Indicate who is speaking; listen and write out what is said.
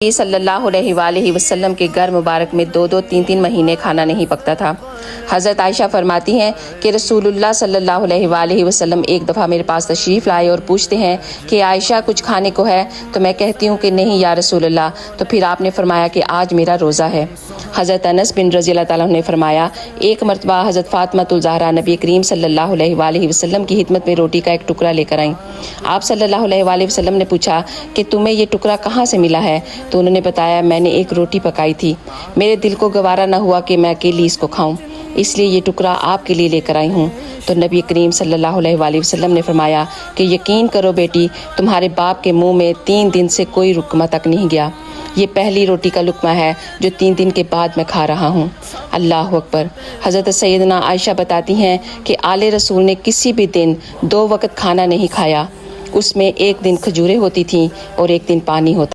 Speaker 1: صلی اللہ علیہ وآلہ وسلم کے گھر مبارک میں 2-3 مہینے کھانا نہیں پکتا تھا۔ حضرت عائشہ فرماتی ہیں کہ رسول اللہ صلی اللہ علیہ وآلہ وسلم ایک دفعہ میرے پاس تشریف لائے اور پوچھتے ہیں کہ عائشہ کچھ کھانے کو ہے؟ تو میں کہتی ہوں کہ نہیں یا رسول اللہ۔ تو پھر آپ نے فرمایا کہ آج میرا روزہ ہے۔ حضرت انس بن رضی اللہ تعالیٰ عنہ نے فرمایا ایک مرتبہ حضرت فاطمہ الزہرا نبی کریم صلی اللہ علیہ وآلہ وسلم کی خدمت میں روٹی کا ایک ٹکڑا لے کر آئیں۔ آپ صلی اللہ علیہ وآلہ وسلم نے پوچھا کہ تمہیں یہ ٹکڑا کہاں سے ملا ہے؟ تو انہوں نے بتایا میں نے ایک روٹی پکائی تھی، میرے دل کو گوارا نہ ہوا کہ میں اکیلی اس کو کھاؤں، اس لیے یہ ٹکڑا آپ کے لیے لے کر آئی ہوں۔ تو نبی کریم صلی اللہ علیہ وآلہ وسلم نے فرمایا کہ یقین کرو بیٹی، تمہارے باپ کے منہ میں 3 دن سے کوئی لقمہ تک نہیں گیا، یہ پہلی روٹی کا لقمہ ہے جو 3 دن کے بعد میں کھا رہا ہوں۔ اللہ اکبر۔ حضرت سیدنا عائشہ بتاتی ہیں کہ آل رسول نے کسی بھی دن 2 وقت کھانا نہیں کھایا، اس میں ایک دن کھجوریں ہوتی تھیں اور ایک دن پانی ہوتا